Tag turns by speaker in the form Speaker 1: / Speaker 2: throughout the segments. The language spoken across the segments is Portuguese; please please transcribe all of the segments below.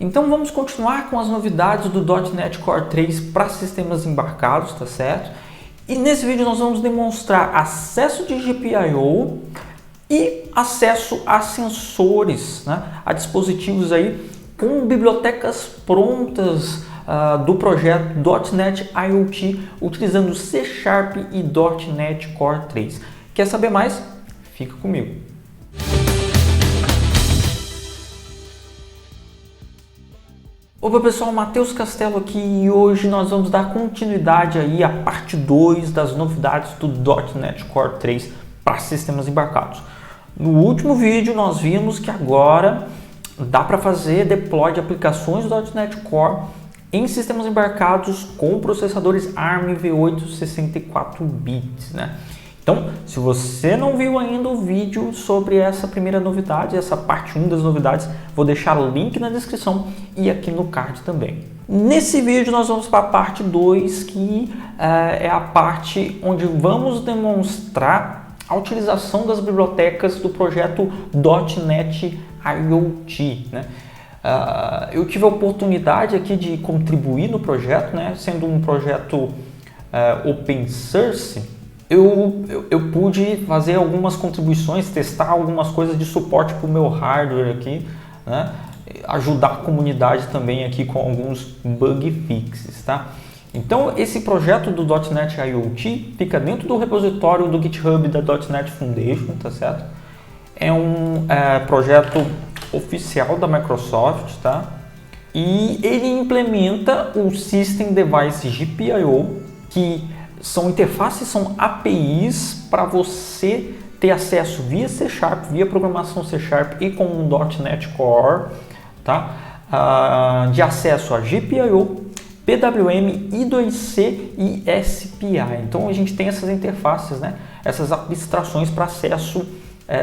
Speaker 1: Então vamos continuar com as novidades do .NET Core 3 para sistemas embarcados, tá certo? E nesse vídeo nós vamos demonstrar acesso de GPIO e acesso a sensores, né? A dispositivos aí com bibliotecas prontas do projeto .NET IoT utilizando C# e .NET Core 3. Quer saber mais? Fica comigo. Opa pessoal, Matheus Castelo aqui e hoje nós vamos dar continuidade aí à parte 2 das novidades do .NET Core 3 para sistemas embarcados. No último vídeo nós vimos que agora dá para fazer deploy de aplicações do .NET Core em sistemas embarcados com processadores ARM V8 64 bits, né? Então, se você não viu ainda o vídeo sobre essa primeira novidade, essa parte 1 das novidades, vou deixar o link na descrição e aqui no card também. Nesse vídeo nós vamos para a parte 2, que é a parte onde vamos demonstrar a utilização das bibliotecas do projeto .NET IoT, né? Eu tive a oportunidade aqui de contribuir no projeto, né? Sendo um projeto open source, eu pude fazer algumas contribuições, testar algumas coisas de suporte para o meu hardware aqui, né? Ajudar a comunidade também aqui com alguns bug fixes, tá? Então esse projeto do .NET IoT fica dentro do repositório do GitHub da .NET Foundation, tá certo? É um projeto oficial da Microsoft, tá? E ele implementa o System Device GPIO, que são interfaces, são APIs para você ter acesso via C#, via programação C# e com um .NET Core, tá? De acesso a GPIO, PWM, I2C e SPI. Então a gente tem essas interfaces, né? Essas abstrações para acesso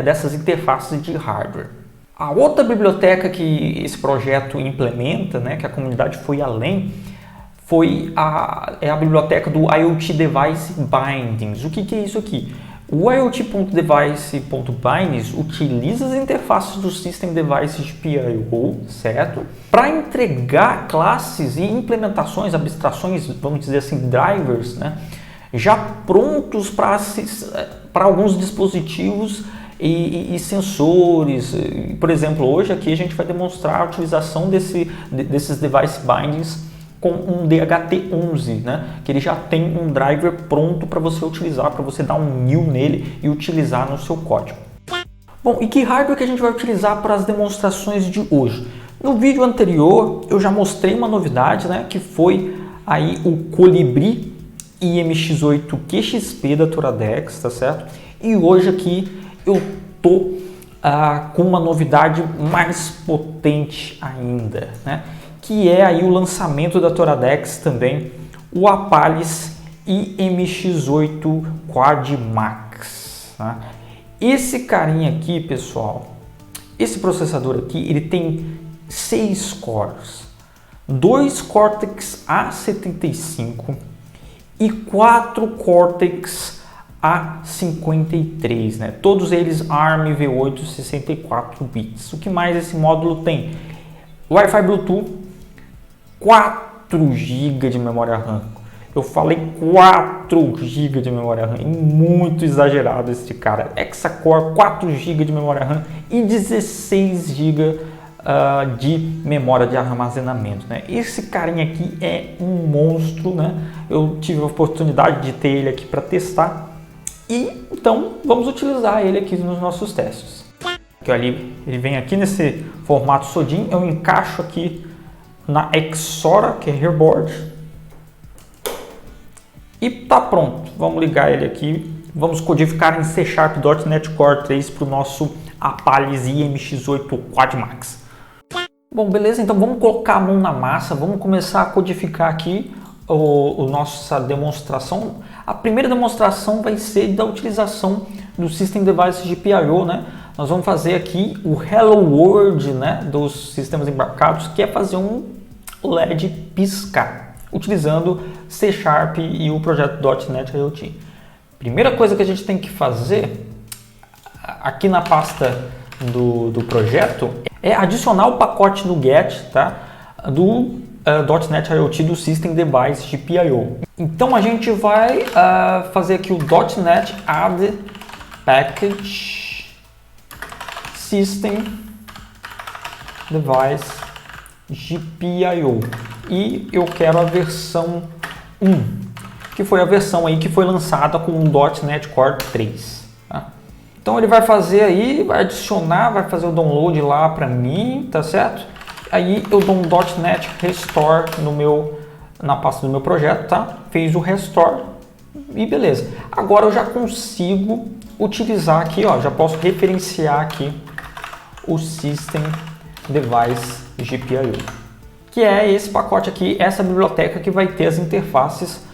Speaker 1: dessas interfaces de hardware. A outra biblioteca que esse projeto implementa, né, que a comunidade foi além, é a biblioteca do IoT Device Bindings. O que é isso aqui? O IoT.device.bindings utiliza as interfaces do System Device GPIO, certo? Para entregar classes e implementações, abstrações, vamos dizer assim, drivers, né? Já prontos para alguns dispositivos e sensores. Por exemplo, hoje aqui a gente vai demonstrar a utilização desses Device Bindings com um DHT11, né? Que ele já tem um driver pronto para você utilizar, para você dar um new nele e utilizar no seu código. Bom, e que hardware que a gente vai utilizar para as demonstrações de hoje? No vídeo anterior eu já mostrei uma novidade, né? Que foi aí o Colibri IMX8 QXP da Toradex, tá certo? E hoje aqui eu tô com uma novidade mais potente ainda, né? Que é aí o lançamento da Toradex também, o Apalis IMX8 Quad Max, né? Esse carinha aqui, pessoal, esse processador aqui, ele tem 6 cores, 2 Cortex A75 e 4 Cortex A53, né? Todos eles ARM V8 64 bits. O que mais esse módulo tem? Wi-Fi Bluetooth, 4 GB de memória RAM. Eu falei 4 GB de memória RAM, muito exagerado esse cara. Hexa-core, 4 GB de memória RAM e 16 GB de memória de armazenamento, né? Esse carinha aqui é um monstro, né? Eu tive a oportunidade de ter ele aqui para testar e então vamos utilizar ele aqui nos nossos testes. Aqui, olha, ele vem aqui nesse formato SODIN, eu encaixo aqui na Xora, que é Herboard, e tá pronto. Vamos ligar ele aqui, vamos codificar em C# .NET Core 3 para o nosso Apalis IMX8 Quad Max. Bom, beleza, então vamos colocar a mão na massa, vamos começar a codificar aqui nossa demonstração. A primeira demonstração vai ser da utilização do System Device GPIO, né? Nós vamos fazer aqui o Hello World, né, dos sistemas embarcados, que é fazer um LED piscar, utilizando C# e o projeto .NET IoT. Primeira coisa que a gente tem que fazer aqui na pasta do projeto é adicionar o pacote no GET, tá? Do .NET IoT do System Device GPIO. Então a gente vai fazer aqui o .NET Add Package System Device GPIO. E eu quero a versão 1, que foi a versão aí que foi lançada com o .NET Core 3. Tá? Então ele vai fazer aí, vai adicionar, vai fazer o download lá para mim, tá certo? Aí eu dou um .NET Restore na pasta do meu projeto, tá? Fez o restore e beleza. Agora eu já consigo utilizar aqui, ó, já posso referenciar aqui o System Device GPIO, que é esse pacote aqui, essa biblioteca que vai ter as interfaces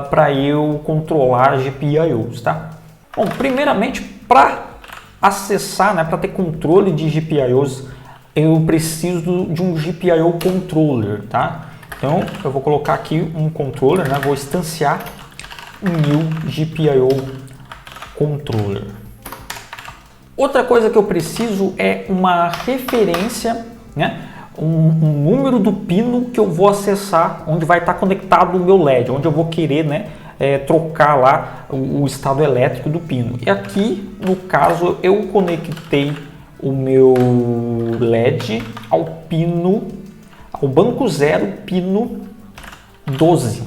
Speaker 1: para eu controlar GPIOs, tá? Bom, primeiramente, para acessar, né, para ter controle de GPIOs, eu preciso de um GPIO controller, tá? Então eu vou colocar aqui um controller, né? Vou instanciar um new GPIO controller. Outra coisa que eu preciso é uma referência, né? Um número do pino que eu vou acessar, onde vai estar conectado o meu LED, onde eu vou querer, né, trocar lá o estado elétrico do pino. E aqui, no caso, eu conectei o meu LED ao banco 0 pino 12.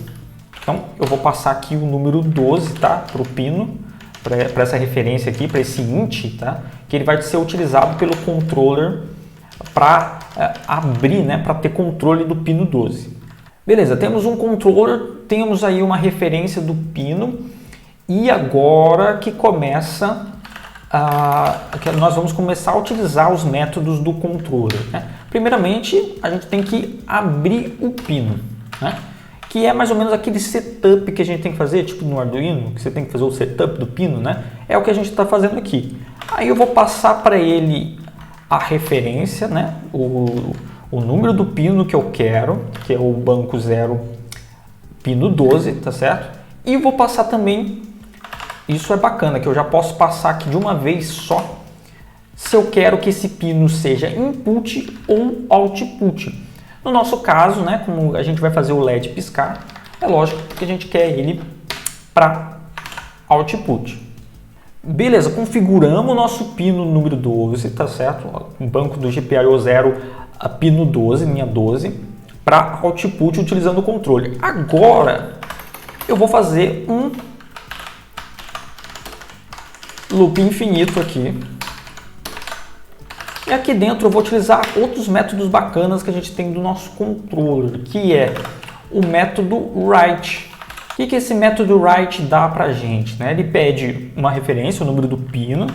Speaker 1: Então eu vou passar aqui o número 12, tá, para o pino, para essa referência aqui, para esse int, tá, que ele vai ser utilizado pelo controller para abrir, né, para ter controle do pino 12. Beleza, temos um controller, temos aí uma referência do pino e agora que começa nós vamos começar a utilizar os métodos do controller, né? Primeiramente, a gente tem que abrir o pino, né? Que é mais ou menos aquele setup que a gente tem que fazer, tipo no Arduino, que você tem que fazer o setup do pino, né? É o que a gente está fazendo aqui. Aí eu vou passar para ele a referência, né? O número do pino que eu quero, que é o banco 0 pino 12, tá certo? E vou passar também, isso é bacana, que eu já posso passar aqui de uma vez só, se eu quero que esse pino seja input ou output. No nosso caso, né, como a gente vai fazer o LED piscar, é lógico que a gente quer ele para output. Beleza, configuramos o nosso pino número 12, tá certo? O banco do GPIO 0, a pino 12, minha 12, para output utilizando o controle. Agora, eu vou fazer um loop infinito aqui. E aqui dentro eu vou utilizar outros métodos bacanas que a gente tem do nosso controller, que é o método write. O que esse método write dá pra gente, né? Ele pede uma referência, o número do pino,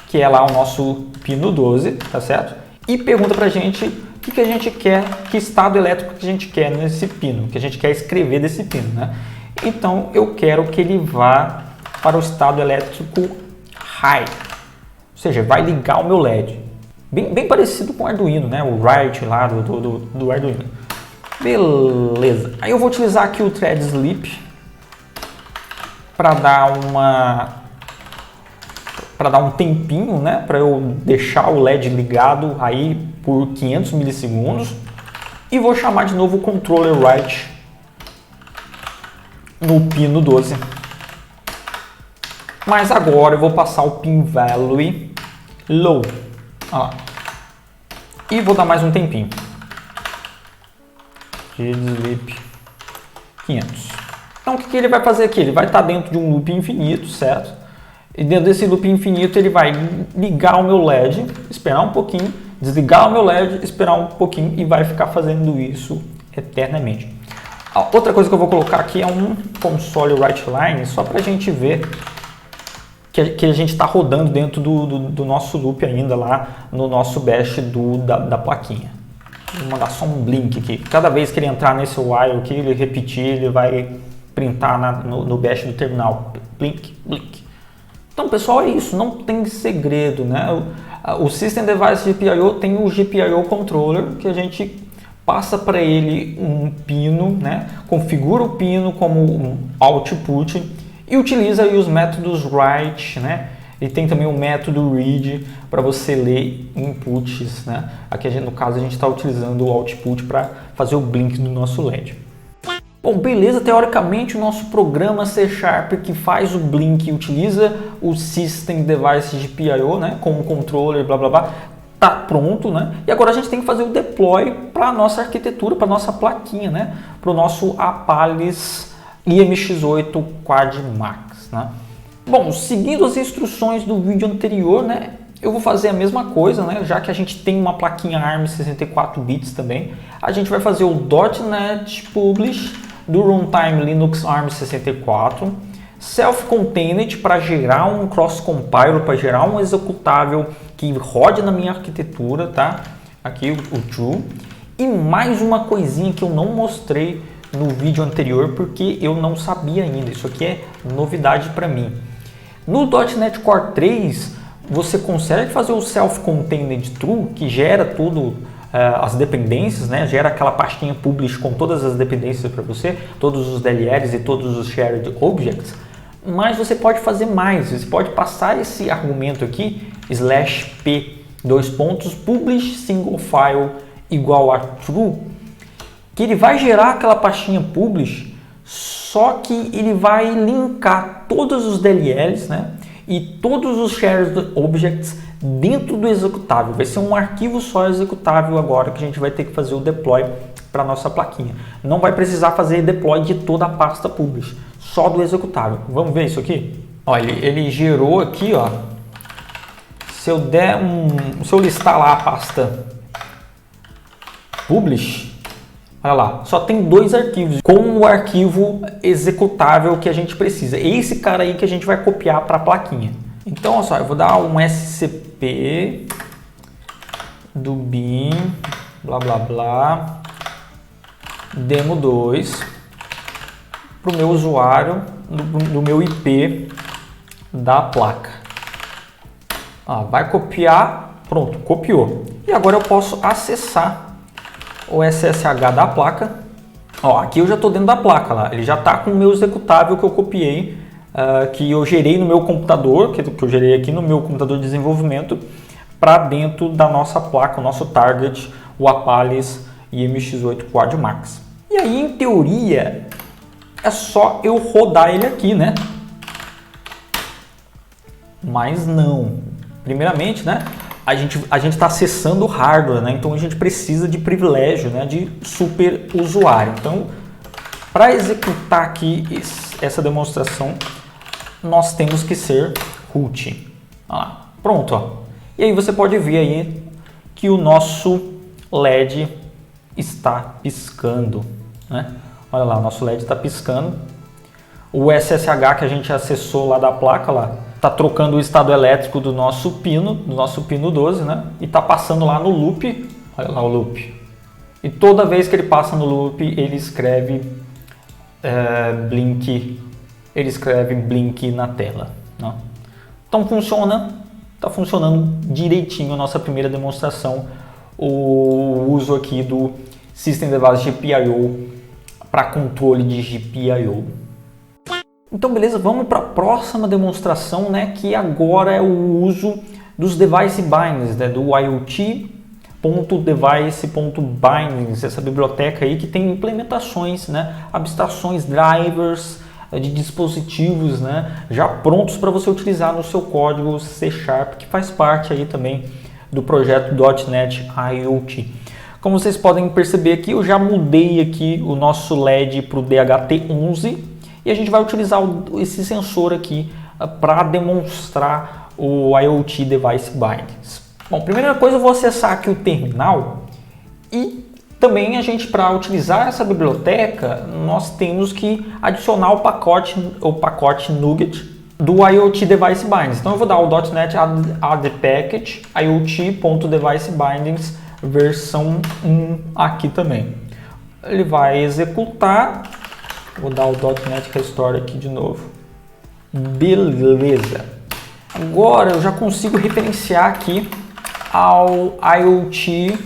Speaker 1: que é lá o nosso pino 12, tá certo? E pergunta pra gente o que a gente quer, que estado elétrico que a gente quer nesse pino, que a gente quer escrever desse pino, né? Então eu quero que ele vá para o estado elétrico high, ou seja, vai ligar o meu LED. Bem parecido com o Arduino, né? O write lá do Arduino. Beleza. Aí eu vou utilizar aqui o thread sleep para dar um tempinho, né? Para eu deixar o LED ligado aí por 500 milissegundos. E vou chamar de novo o controller write no pino 12. Mas agora eu vou passar o pin value low. E vou dar mais um tempinho. Sleep 500. Então o que ele vai fazer aqui? Ele vai estar dentro de um loop infinito, certo? E dentro desse loop infinito ele vai ligar o meu LED, esperar um pouquinho, desligar o meu LED, esperar um pouquinho e vai ficar fazendo isso eternamente. A outra coisa que eu vou colocar aqui é um console write line, só para a gente ver que a gente está rodando dentro do nosso loop ainda lá no nosso bash da plaquinha. Vou mandar só um blink aqui. Cada vez que ele entrar nesse while aqui, ele repetir, ele vai printar no bash do terminal. Blink, blink. Então, pessoal, é isso. Não tem segredo, né? O System Device GPIO tem o GPIO Controller, que a gente passa para ele um pino, né? Configura o pino como um output e utiliza aí os métodos write, né? E tem também o método read para você ler inputs, né? Aqui no caso a gente está utilizando o output para fazer o blink do nosso LED. Bom, beleza, teoricamente o nosso programa C# que faz o blink e utiliza o System Device GPIO, né, com o controller, blá blá blá, tá pronto, né? E agora a gente tem que fazer o deploy para a nossa arquitetura, para a nossa plaquinha, né? Para o nosso Apalis IMX8 Quad Max, né? Bom, seguindo as instruções do vídeo anterior, né? Eu vou fazer a mesma coisa, né? Já que a gente tem uma plaquinha ARM 64 bits também, a gente vai fazer o .NET Publish do Runtime Linux ARM 64, Self-Contained para gerar um cross-compile, para gerar um executável que rode na minha arquitetura, tá? Aqui o true. E mais uma coisinha que eu não mostrei no vídeo anterior porque eu não sabia ainda. Isso aqui é novidade para mim. No .NET Core 3 você consegue fazer o Self-Contained True, que gera tudo, as dependências, né? Gera aquela pastinha publish com todas as dependências para você, todos os DLLs e todos os shared objects. Mas você pode fazer mais, você pode passar esse argumento aqui, /p, publish single file igual a true, que ele vai gerar aquela pastinha publish, só que ele vai linkar todos os DLLs, né, e todos os shared objects dentro do executável. Vai ser um arquivo só executável agora que a gente vai ter que fazer o deploy para nossa plaquinha. Não vai precisar fazer deploy de toda a pasta publish, só do executável. Vamos ver isso aqui? Olha, ele gerou aqui, ó. Se eu listar lá a pasta publish, olha lá, só tem 2 arquivos com o arquivo executável que a gente precisa. Esse cara aí que a gente vai copiar para a plaquinha. Então, olha só, eu vou dar um SCP do bin, blá blá blá, demo2 para o meu usuário do meu IP da placa. Vai copiar, pronto, copiou. E agora eu posso acessar o SSH da placa. Aqui eu já estou dentro da placa lá, ele já está com o meu executável que eu copiei, que eu gerei no meu computador, que eu gerei aqui no meu computador de desenvolvimento, para dentro da nossa placa, o nosso target, o Apalis IMX8 Quad Max. E aí, em teoria, é só eu rodar ele aqui, né? Mas não. Primeiramente, né? A gente está acessando o hardware, né? Então a gente precisa de privilégio, né? De super usuário. Então, para executar aqui essa demonstração, nós temos que ser root. Olha lá. Pronto, ó. E aí você pode ver aí que o nosso LED está piscando, né? Olha lá, o nosso LED está piscando. O SSH que a gente acessou lá da placa lá, está trocando o estado elétrico do nosso pino 12, né? E está passando lá no loop. Olha lá o loop. E toda vez que ele passa no loop, ele escreve blink. Ele escreve blink na tela, né? Então está funcionando direitinho a nossa primeira demonstração, o uso aqui do System Device GPIO para controle de GPIO. Então beleza, vamos para a próxima demonstração, né, que agora é o uso dos device bindings, né, do IoT.device.bindings, essa biblioteca aí que tem implementações, né, abstrações, drivers de dispositivos, né, já prontos para você utilizar no seu código C#, que faz parte aí também do projeto .NET IoT. Como vocês podem perceber aqui, eu já mudei aqui o nosso LED para o DHT11 e a gente vai utilizar esse sensor aqui para demonstrar o IoT Device Bindings. Bom, primeira coisa eu vou acessar aqui o terminal e também para utilizar essa biblioteca, nós temos que adicionar o pacote NuGet do IoT Device Bindings. Então eu vou dar o .NET add package IoT.device-bindings versão 1 aqui também. Ele vai executar, vou dar o .NET Restore aqui de novo. Beleza. Agora eu já consigo referenciar aqui ao IoT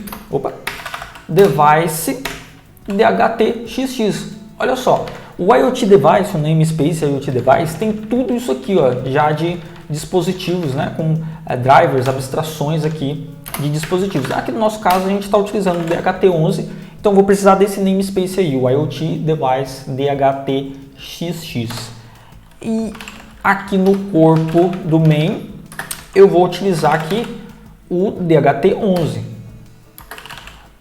Speaker 1: Device DHTXX. Olha só, o IoT Device, o namespace IoT Device, tem tudo isso aqui, ó, já de dispositivos, né, com drivers, abstrações aqui de dispositivos. Aqui no nosso caso a gente está utilizando o DHT11, então vou precisar desse namespace aí, o IoT Device DHTXX. E aqui no corpo do main eu vou utilizar aqui o DHT11.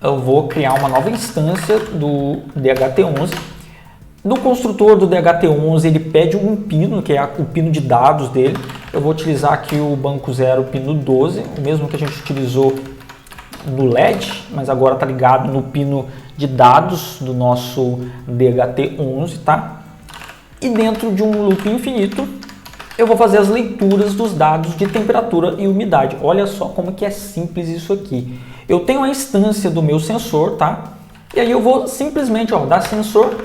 Speaker 1: Eu vou criar uma nova instância do DHT11. No construtor do DHT11 ele pede um pino, que é o pino de dados dele. Eu vou utilizar aqui o banco 0, pino 12, o mesmo que a gente utilizou no LED, mas agora está ligado no pino de dados do nosso DHT11, tá? E dentro de um loop infinito, eu vou fazer as leituras dos dados de temperatura e umidade. Olha só como que é simples isso aqui. Eu tenho a instância do meu sensor, tá? E aí eu vou simplesmente, ó, dar sensor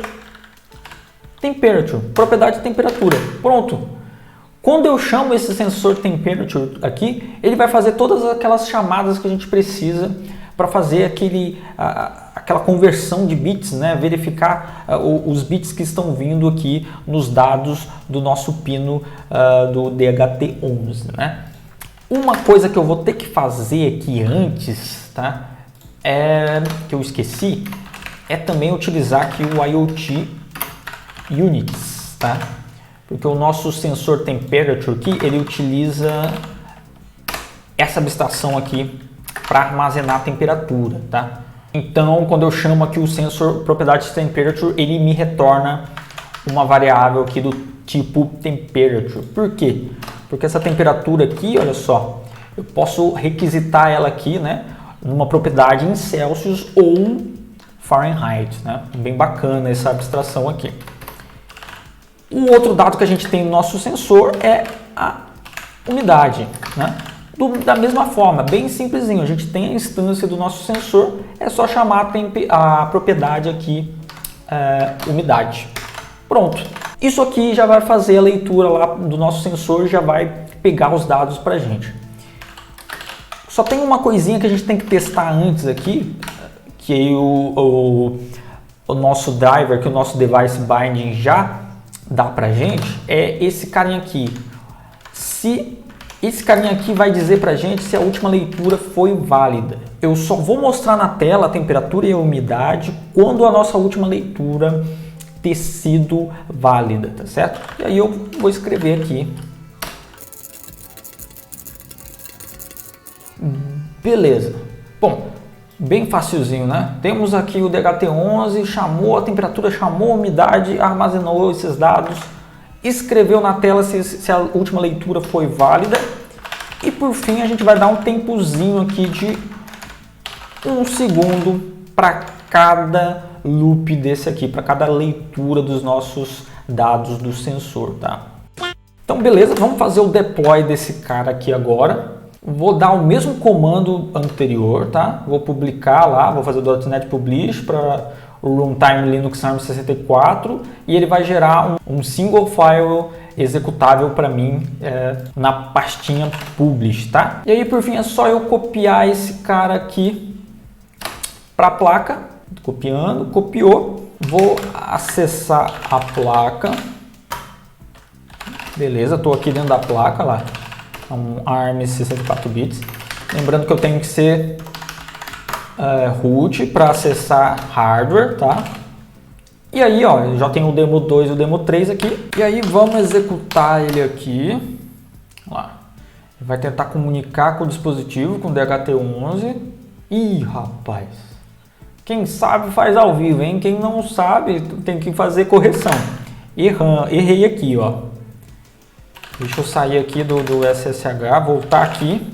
Speaker 1: temperature, propriedade de temperatura. Pronto. Quando eu chamo esse sensor temperature aqui, ele vai fazer todas aquelas chamadas que a gente precisa para fazer aquela conversão de bits, né? Verificar os bits que estão vindo aqui nos dados do nosso pino do DHT11, né? Uma coisa que eu vou ter que fazer aqui antes, tá? Que eu esqueci, é também utilizar aqui o IoT Units, tá? Porque o nosso sensor temperature aqui, ele utiliza essa abstração aqui para armazenar a temperatura, tá? Então, quando eu chamo aqui o sensor propriedade temperature, ele me retorna uma variável aqui do tipo temperature. Por quê? Porque essa temperatura aqui, olha só, eu posso requisitar ela aqui, né, numa propriedade em Celsius ou Fahrenheit, né? Bem bacana essa abstração aqui. O outro dado que a gente tem no nosso sensor é a umidade, né? Da mesma forma, bem simplesinho, a gente tem a instância do nosso sensor, é só chamar a propriedade aqui, umidade. Pronto. Isso aqui já vai fazer a leitura lá do nosso sensor, já vai pegar os dados para a gente. Só tem uma coisinha que a gente tem que testar antes aqui, que o nosso driver, que o nosso device binding já dá pra gente, é esse carinha aqui. Se esse carinha aqui vai dizer pra gente se a última leitura foi válida. Eu só vou mostrar na tela a temperatura e a umidade quando a nossa última leitura ter sido válida, tá certo? E aí eu vou escrever aqui. Beleza. Bom, bem facilzinho, né? Temos aqui o DHT11, chamou a temperatura, chamou a umidade, armazenou esses dados, escreveu na tela se a última leitura foi válida. E por fim a gente vai dar um tempozinho aqui de 1 segundo para cada loop desse aqui, para cada leitura dos nossos dados do sensor, tá? Então beleza, vamos fazer o deploy desse cara aqui agora. Vou dar o mesmo comando anterior, tá? Vou publicar lá, vou fazer o .NET Publish para o Runtime Linux ARM64 e ele vai gerar um single file executável para mim na pastinha Publish, tá? E aí por fim é só eu copiar esse cara aqui para a placa, copiando, copiou, vou acessar a placa, beleza, estou aqui dentro da placa lá. Um ARM 64 bits. Lembrando que eu tenho que ser root para acessar hardware, tá? E aí, ó, eu já tenho o demo 2 e o demo 3 aqui. E aí vamos executar ele aqui. Lá. Vai tentar comunicar com o dispositivo, com o DHT11. Ih, rapaz. Quem sabe faz ao vivo, hein? Quem não sabe tem que fazer correção. Errei aqui, ó. Deixa eu sair aqui do SSH, voltar aqui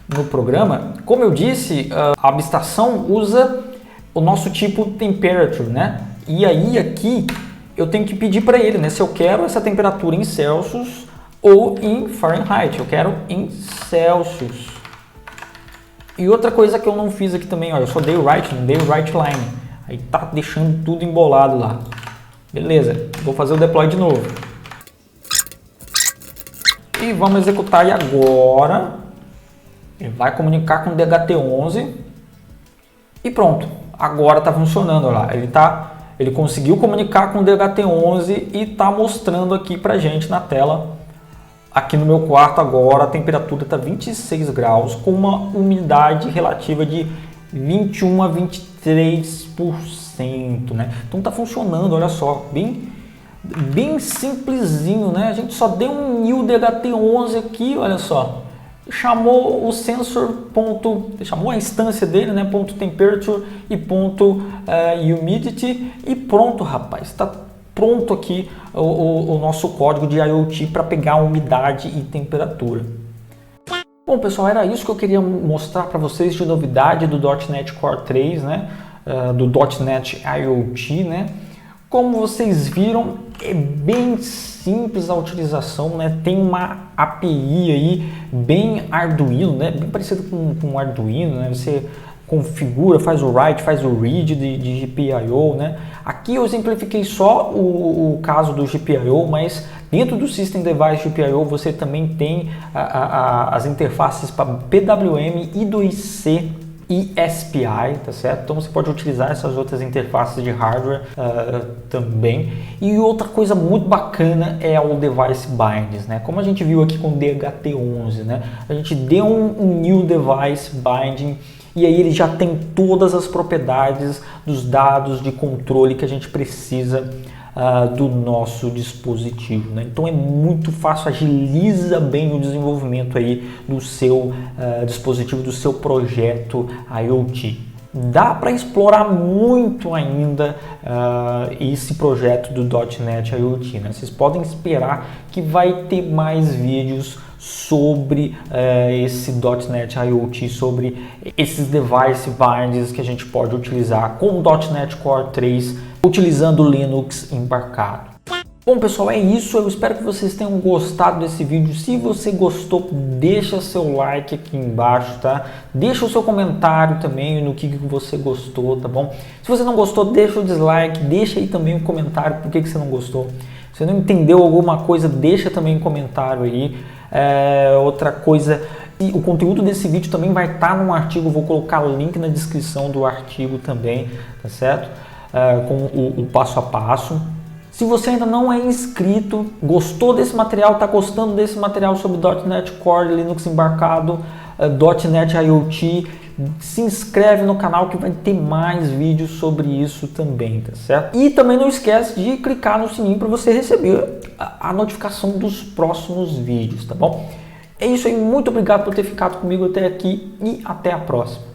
Speaker 1: no programa. Como eu disse, a abstração usa o nosso tipo temperature, né? E aí aqui eu tenho que pedir para ele, né? Se eu quero essa temperatura em Celsius ou em Fahrenheit. Eu quero em Celsius. E outra coisa que eu não fiz aqui também, ó, eu só dei o write, não dei o write line. Aí tá deixando tudo embolado lá. Beleza, vou fazer o deploy de novo. E vamos executar e agora ele vai comunicar com o DHT11 e pronto, agora está funcionando lá. Ele conseguiu comunicar com o DHT11 e está mostrando aqui para gente na tela Aqui no meu quarto agora a temperatura está 26 graus com uma umidade relativa de 21 a 23%, né? Então tá funcionando, olha só, bem simplesinho, né? A gente só deu um new DHT11 aqui, olha só. Chamou o sensor chamou a instância dele, né? Ponto temperature e ponto humidity e pronto, rapaz. Está pronto aqui o nosso código de IoT para pegar a umidade e temperatura. Bom, pessoal, era isso que eu queria mostrar para vocês de novidade do .NET Core 3, né? Do .NET IoT, né? Como vocês viram, é bem simples a utilização, né? Tem uma API aí bem Arduino, né? Bem parecido com Arduino, né? Você configura, faz o write, faz o read de GPIO, né? Aqui eu exemplifiquei só o caso do GPIO, mas dentro do System Device GPIO você também tem as interfaces para PWM, I2C e SPI, tá certo? Então você pode utilizar essas outras interfaces de hardware também. E outra coisa muito bacana é o Device Bindings, né? Como a gente viu aqui com o DHT11, né? A gente deu um New Device Binding e aí ele já tem todas as propriedades dos dados de controle que a gente precisa do nosso dispositivo, né? Então é muito fácil, agiliza bem o desenvolvimento aí do seu dispositivo, do seu projeto IoT. Dá para explorar muito ainda esse projeto do .NET IoT, né? Vocês podem esperar que vai ter mais vídeos sobre esse .NET IoT, sobre esses device bindings que a gente pode utilizar com o .NET Core 3 utilizando Linux embarcado. Bom, pessoal, é isso. Eu espero que vocês tenham gostado desse vídeo. Se você gostou, deixa seu like aqui embaixo, tá? Deixa o seu comentário também no que você gostou, tá bom? Se você não gostou, deixa o dislike, deixa aí também um comentário por que você não gostou. Se você não entendeu alguma coisa, deixa também um comentário aí. Outra coisa, e o conteúdo desse vídeo também vai estar num artigo, vou colocar o link na descrição do artigo também, tá certo? Com o passo a passo. Se você ainda não é inscrito, gostou desse material, está gostando desse material sobre .NET Core, Linux embarcado, .NET IoT, se inscreve no canal que vai ter mais vídeos sobre isso também, tá certo? E também não esquece de clicar no sininho para você receber a notificação dos próximos vídeos, tá bom? É isso aí, muito obrigado por ter ficado comigo até aqui e até a próxima.